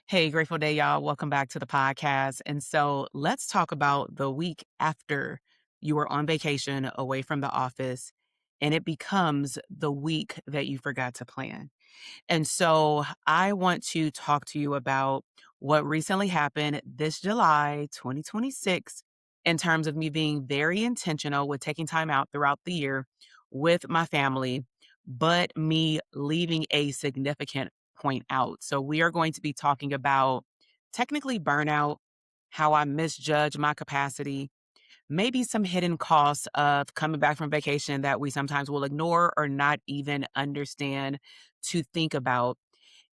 Hey, grateful day, y'all. Welcome back to the podcast. And so let's talk about the week after you were on vacation away from the office and it becomes the week that you forgot to plan. And so I want to talk to you about what recently happened this July 2026 in terms of me being very intentional with taking time out throughout the year with my family, but me leaving a significant point out. So we are going to be talking about technically burnout, how I misjudge my capacity, maybe some hidden costs of coming back from vacation that we sometimes will ignore or not even understand to think about,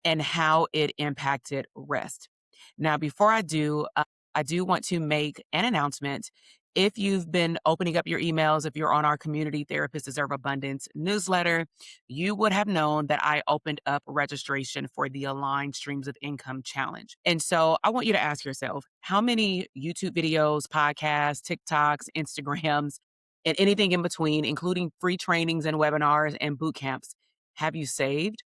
and how it impacted rest. Now, before I do want to make an announcement. If you've been opening up your emails, if you're on our Community Therapists Deserve Abundance newsletter, you would have known that I opened up registration for the Aligned Streams of Income Challenge. And so I want you to ask yourself, how many YouTube videos, podcasts, TikToks, Instagrams, and anything in between, including free trainings and webinars and boot camps, have you saved?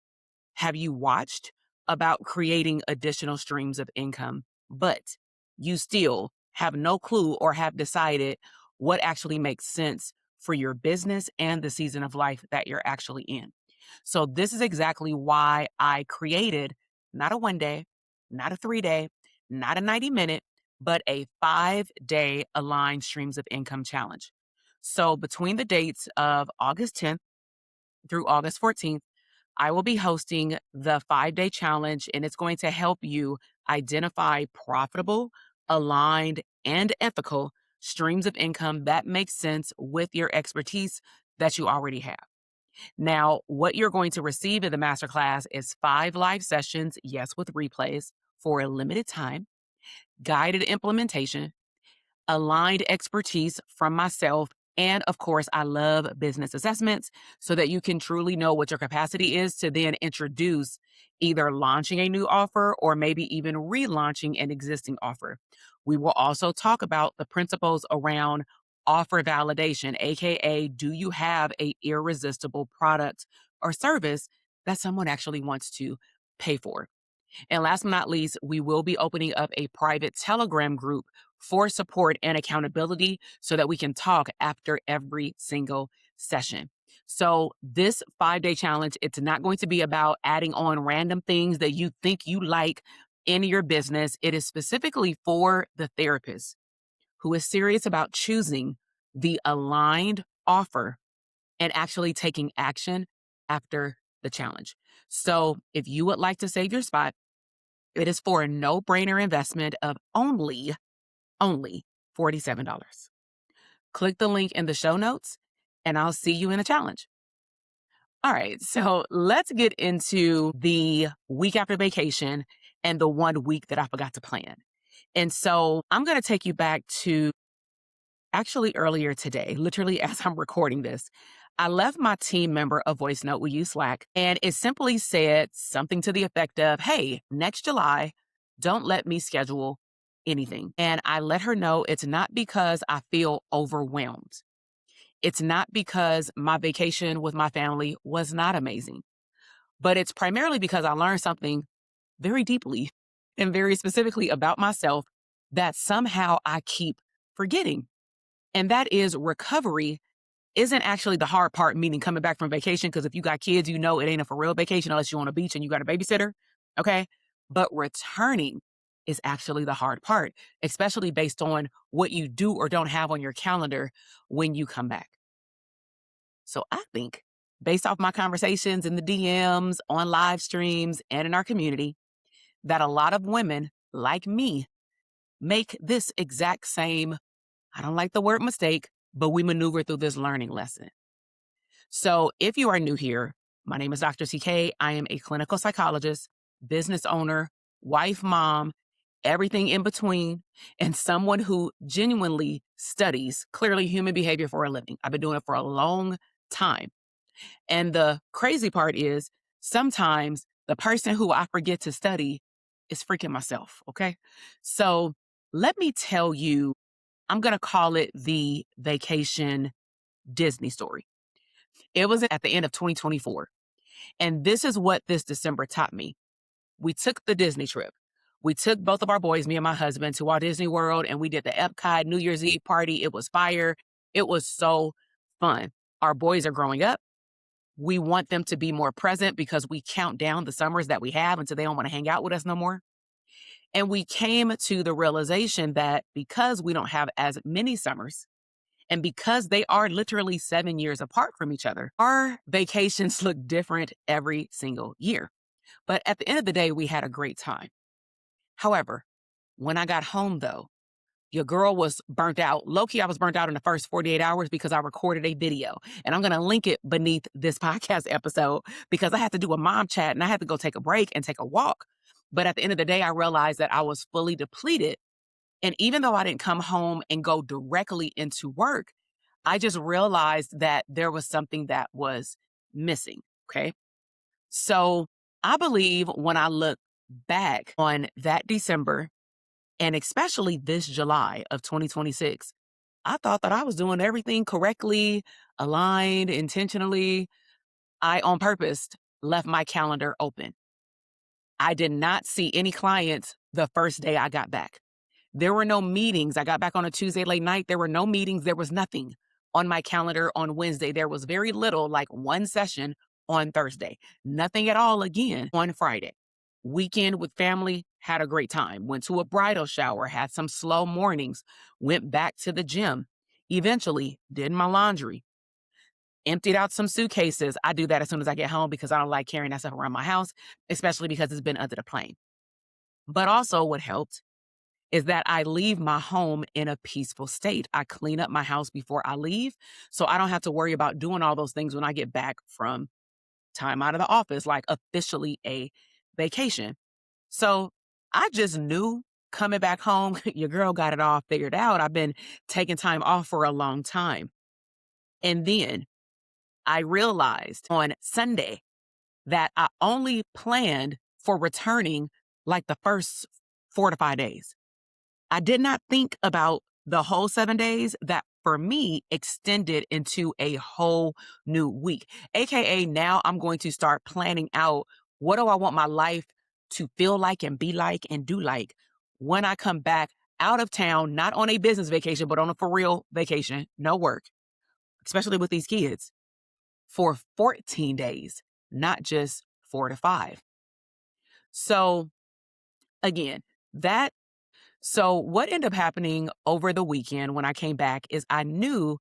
Have you watched about creating additional streams of income, but you still have no clue or have decided what actually makes sense for your business and the season of life that you're actually in? So, this is exactly why I created not a 1 day, not a 3 day, not a 90-minute, but a 5 day aligned streams of income challenge. So, between the dates of August 10th through August 14th, I will be hosting the 5 day challenge, and it's going to help you identify profitable, aligned, and ethical streams of income that make sense with your expertise that you already have. Now, what you're going to receive in the masterclass is 5 live sessions, yes, with replays for a limited time, guided implementation, aligned expertise from myself. And of course, I love business assessments so that you can truly know what your capacity is to then introduce either launching a new offer or maybe even relaunching an existing offer. We will also talk about the principles around offer validation, aka do you have a irresistible product or service that someone actually wants to pay for? And last but not least, we will be opening up a private Telegram group for support and accountability so that we can talk after every single session. So this 5 day challenge, it's not going to be about adding on random things that you think you like in your business. It is specifically for the therapist who is serious about choosing the aligned offer and actually taking action after the challenge. So if you would like to save your spot, it is for a no-brainer investment of only $47. Click the link in the show notes and I'll see you in the challenge. All right, so let's get into the week after vacation and the 1 week that I forgot to plan. And so I'm going to take you back to actually earlier today, literally as I'm recording this. I left my team member a voice note. We use Slack, and it simply said something to the effect of, "Hey, next July, don't let me schedule anything." And I let her know it's not because I feel overwhelmed. It's not because my vacation with my family was not amazing, but it's primarily because I learned something very deeply and very specifically about myself that somehow I keep forgetting. And that is recovery isn't actually the hard part, meaning coming back from vacation. Because if you got kids, you know it ain't a for real vacation unless you're on a beach and you got a babysitter. Okay. But returning is actually the hard part, especially based on what you do or don't have on your calendar when you come back. So I think, based off my conversations in the DMs, on live streams, and in our community, that a lot of women like me make this exact same, I don't like the word mistake, but we maneuver through this learning lesson. So if you are new here, my name is Dr. TK. I am a clinical psychologist, business owner, wife, mom, everything in between, and someone who genuinely studies clearly human behavior for a living. I've been doing it for a long time. And the crazy part is sometimes the person who I forget to study is freaking myself. Okay. So let me tell you, I'm going to call it the vacation Disney story. It was at the end of 2024. And this is what this December taught me. We took the Disney trip. We took both of our boys, me and my husband, to Walt Disney World, and we did the Epcot New Year's Eve party. It was fire. It was so fun. Our boys are growing up. We want them to be more present because we count down the summers that we have until they don't want to hang out with us no more. And we came to the realization that because we don't have as many summers, and because they are literally 7 years apart from each other, our vacations look different every single year. But at the end of the day, we had a great time. However, when I got home, though, your girl was burnt out. Low-key, I was burnt out in the first 48 hours because I recorded a video. And I'm going to link it beneath this podcast episode because I had to do a mom chat and I had to go take a break and take a walk. But at the end of the day, I realized that I was fully depleted. And even though I didn't come home and go directly into work, I just realized that there was something that was missing. Okay. So I believe when I look back on that December, and especially this July of 2026, I thought that I was doing everything correctly, aligned, intentionally. I, on purpose, left my calendar open. I did not see any clients the first day I got back. There were no meetings. I got back on a Tuesday late night. There were no meetings. There was nothing on my calendar on Wednesday. There was very little, like one session on Thursday. Nothing at all again on Friday. Weekend with family, had a great time. Went to a bridal shower, had some slow mornings, went back to the gym. Eventually, did my laundry, emptied out some suitcases. I do that as soon as I get home because I don't like carrying that stuff around my house, especially because it's been under the plane. But also what helped is that I leave my home in a peaceful state. I clean up my house before I leave, so I don't have to worry about doing all those things when I get back from time out of the office, like officially a vacation. So I just knew coming back home, your girl got it all figured out. I've been taking time off for a long time. And then I realized on Sunday that I only planned for returning like the first 4 to 5 days. I did not think about the whole 7 days that for me extended into a whole new week. AKA now I'm going to start planning out what do I want my life to feel like and be like and do like when I come back out of town, not on a business vacation, but on a for real vacation, no work, especially with these kids, for 14 days, not just 4 to 5. So again, So what ended up happening over the weekend when I came back is I knew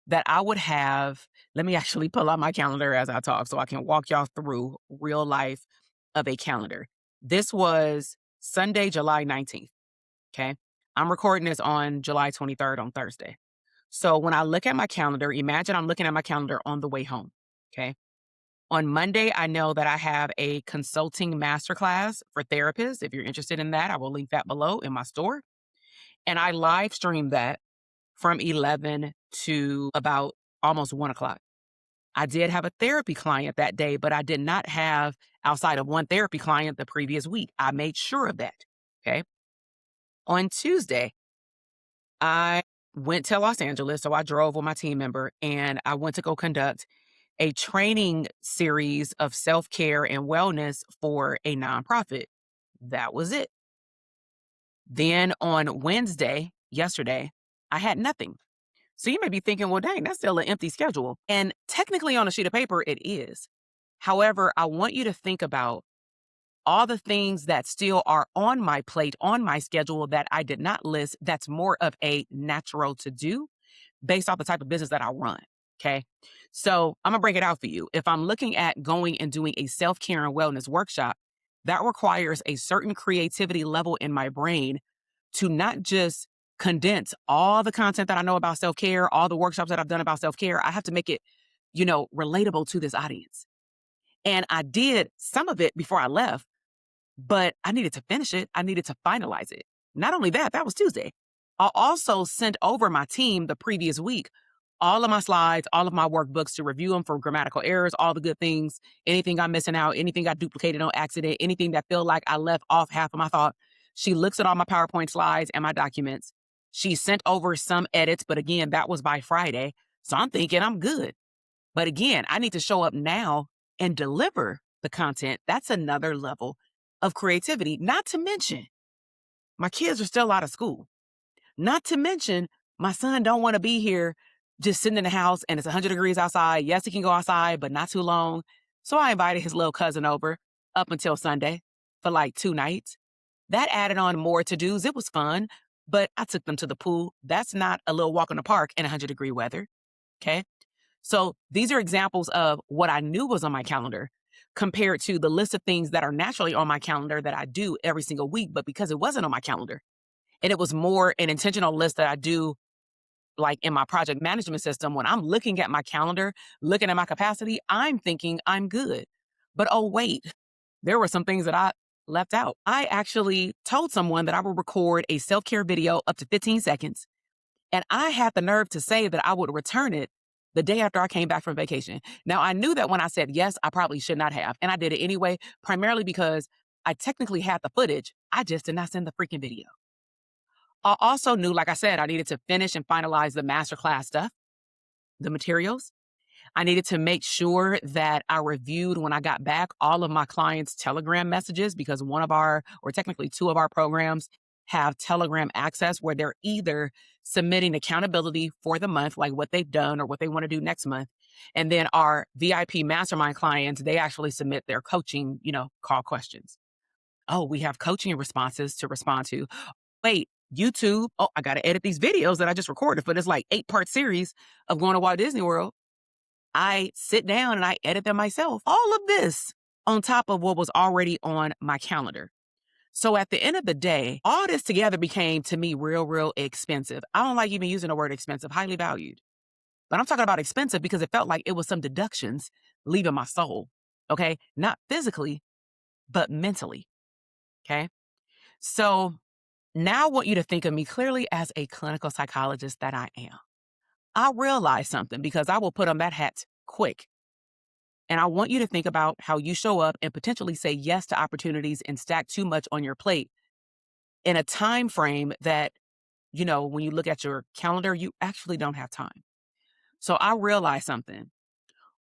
that I would have, let me actually pull out my calendar as I talk so I can walk y'all through real life of a calendar. This was Sunday, July 19th. Okay. I'm recording this on July 23rd on Thursday. So when I look at my calendar, imagine I'm looking at my calendar on the way home. Okay. On Monday, I know that I have a consulting masterclass for therapists. If you're interested in that, I will link that below in my store. And I live streamed that from 11 to about almost 1 o'clock. I did have a therapy client that day, but I did not have outside of one therapy client the previous week. I made sure of that. Okay. On Tuesday, I went to Los Angeles. So I drove with my team member and I went to go conduct a training series of self-care and wellness for a nonprofit. That was it. Then on Wednesday, yesterday, I had nothing. So you may be thinking, well, dang, that's still an empty schedule. And technically on a sheet of paper, it is. However, I want you to think about all the things that still are on my plate, on my schedule that I did not list, that's more of a natural to do based off the type of business that I run. Okay. So I'm gonna break it out for you. If I'm looking at going and doing a self-care and wellness workshop, that requires a certain creativity level in my brain to not just condense all the content that I know about self-care, all the workshops that I've done about self-care. I have to make it, relatable to this audience. And I did some of it before I left, but I needed to finish it. I needed to finalize it. Not only that, that was Tuesday. I also sent over my team the previous week all of my slides, all of my workbooks to review them for grammatical errors, all the good things, anything I'm missing out, anything I duplicated on accident, anything that felt like I left off half of my thought. She looks at all my PowerPoint slides and my documents. She sent over some edits, but again, that was by Friday. So I'm thinking I'm good. But again, I need to show up now and deliver the content. That's another level of creativity, not to mention my kids are still out of school. Not to mention, my son don't want to be here just sitting in the house and it's 100 degrees outside. Yes, he can go outside, but not too long. So I invited his little cousin over up until Sunday for like 2 nights. That added on more to-dos. It was fun, but I took them to the pool. That's not a little walk in the park in 100-degree weather. Okay. So these are examples of what I knew was on my calendar compared to the list of things that are naturally on my calendar that I do every single week. But because it wasn't on my calendar and it was more an intentional list that I do like in my project management system, when I'm looking at my calendar, looking at my capacity, I'm thinking I'm good. But oh, wait, there were some things that I left out. I actually told someone that I would record a self-care video up to 15 seconds. And I had the nerve to say that I would return it the day after I came back from vacation. Now, I knew that when I said yes, I probably should not have. And I did it anyway, primarily because I technically had the footage. I just did not send the freaking video. I also knew, like I said, I needed to finish and finalize the masterclass stuff, the materials. I needed to make sure that I reviewed when I got back all of my clients' Telegram messages because one of our, or technically 2 of our programs have Telegram access where they're either submitting accountability for the month, like what they've done or what they want to do next month. And then our VIP mastermind clients, they actually submit their coaching, call questions. Oh, we have coaching responses to respond to. Wait, YouTube. Oh, I got to edit these videos that I just recorded for this like 8-part series of going to Walt Disney World. I sit down and I edit them myself. All of this on top of what was already on my calendar. So at the end of the day, all this together became to me real, real expensive. I don't like even using the word expensive, highly valued. But I'm talking about expensive because it felt like it was some deductions leaving my soul. Okay. Not physically, but mentally. Okay. So now I want you to think of me clearly as a clinical psychologist that I am. I realize something because I will put on that hat quick. And I want you to think about how you show up and potentially say yes to opportunities and stack too much on your plate in a time frame that, when you look at your calendar, you actually don't have time. So I realize something.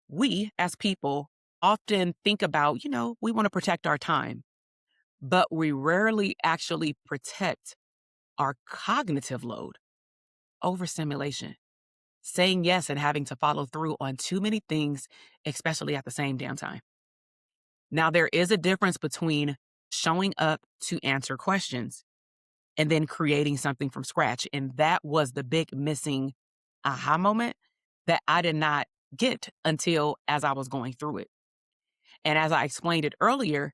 We as people often think about, we want to protect our time, but we rarely actually protect our cognitive load. Overstimulation, saying yes and having to follow through on too many things, especially at the same damn time. Now, there is a difference between showing up to answer questions and then creating something from scratch. And that was the big missing aha moment that I did not get until as I was going through it. And as I explained it earlier,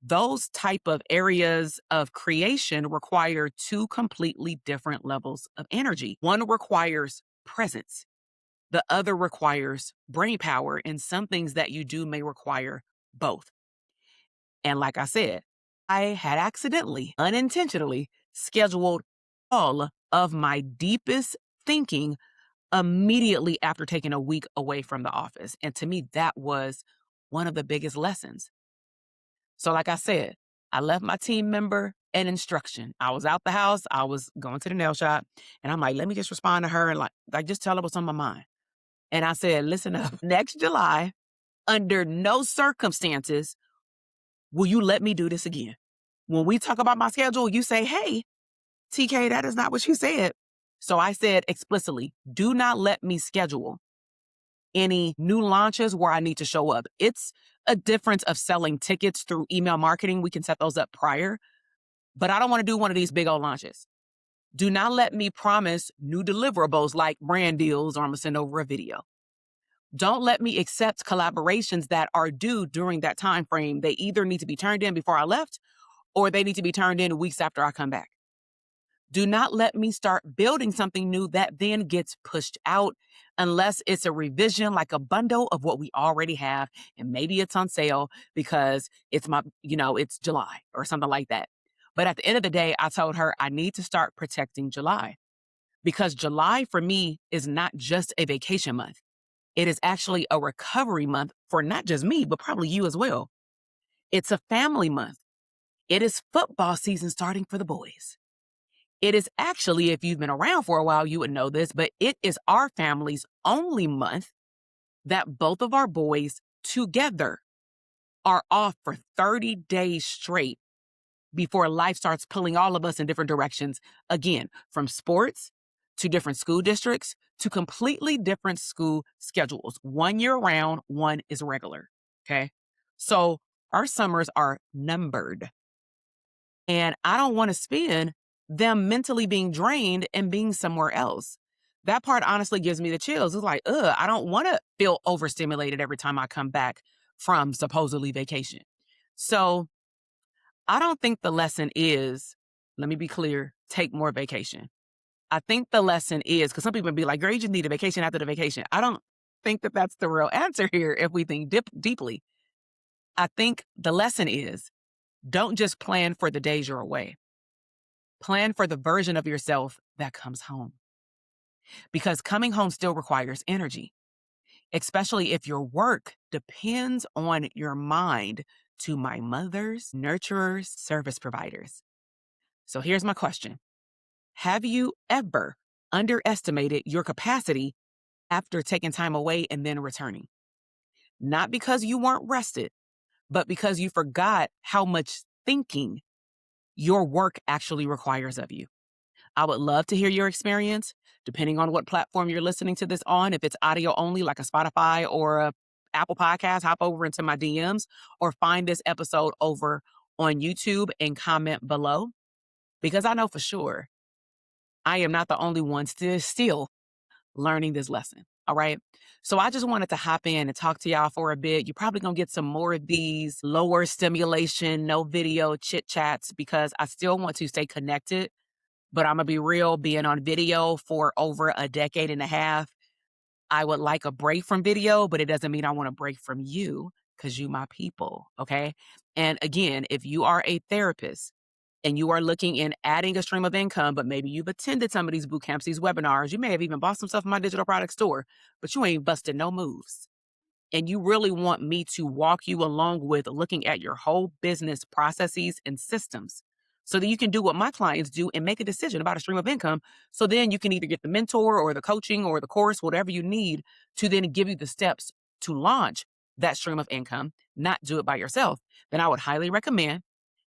those type of areas of creation require 2 completely different levels of energy. One requires presence. The other requires brain power, and some things that you do may require both. And like I said, I had accidentally, unintentionally scheduled all of my deepest thinking immediately after taking a week away from the office. And to me, that was one of the biggest lessons. So like I said, I left my team member an instruction. I was out the house. I was going to the nail shop. And I'm like, let me just respond to her and like just tell her what's on my mind. And I said, listen up, next July, under no circumstances will you let me do this again. When we talk about my schedule, you say, hey, TK, that is not what you said. So I said explicitly, do not let me schedule any new launches where I need to show up. It's a difference of selling tickets through email marketing. We can set those up prior, but I don't want to do one of these big old launches. Do not let me promise new deliverables like brand deals or I'm going to send over a video. Don't let me accept collaborations that are due during that time frame. They either need to be turned in before I left or they need to be turned in weeks after I come back. Do not let me start building something new that then gets pushed out unless it's a revision, like a bundle of what we already have. And maybe it's on sale because it's it's July or something like that. But at the end of the day, I told her I need to start protecting July because July for me is not just a vacation month. It is actually a recovery month for not just me, but probably you as well. It's a family month. It is football season starting for the boys. It is actually, if you've been around for a while, you would know this, but it is our family's only month that both of our boys together are off for 30 days straight before life starts pulling all of us in different directions. Again, from sports to different school districts to completely different school schedules. One year round, one is regular. Okay. So our summers are numbered. And I don't want to spend them mentally being drained and being somewhere else. That part honestly gives me the chills. It's like, I don't want to feel overstimulated every time I come back from supposedly vacation. So I don't think the lesson is, let me be clear, take more vacation. I think the lesson is, because some people be like, girl, you just need a vacation after the vacation. I don't think that that's the real answer here if we think deeply. I think the lesson is, don't just plan for the days you're away. Plan for the version of yourself that comes home. Because coming home still requires energy, especially if your work depends on your mind. To my mothers, nurturers, service providers. So here's my question. Have you ever underestimated your capacity after taking time away and then returning? Not because you weren't rested, but because you forgot how much thinking your work actually requires of you. I would love to hear your experience, depending on what platform you're listening to this on. If it's audio only, like a Spotify or a Apple Podcast, hop over into my DMs or find this episode over on YouTube and comment below, because I know for sure I am not the only one still learning this lesson. All right. So I just wanted to hop in and talk to y'all for a bit. You're probably going to get some more of these lower stimulation, no video chit chats, because I still want to stay connected. But I'm going to be real, being on video for over a decade and a half, I would like a break from video, but it doesn't mean I want a break from you, because you my people. Okay. And again, if you are a therapist and you are looking in adding a stream of income, but maybe you've attended some of these boot camps, these webinars, you may have even bought some stuff in my digital product store, but you ain't busted no moves. And you really want me to walk you along with looking at your whole business processes and systems so that you can do what my clients do and make a decision about a stream of income. So then you can either get the mentor or the coaching or the course, whatever you need to then give you the steps to launch that stream of income, not do it by yourself. Then I would highly recommend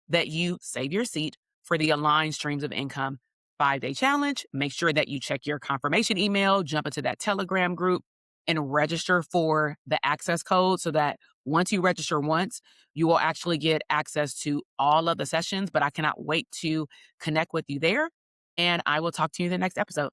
that you save your seat for the Aligned Streams of Income 5-day challenge. Make sure that you check your confirmation email, jump into that Telegram group, and register for the access code so that once you register once, you will actually get access to all of the sessions. But I cannot wait to connect with you there. And I will talk to you in the next episode.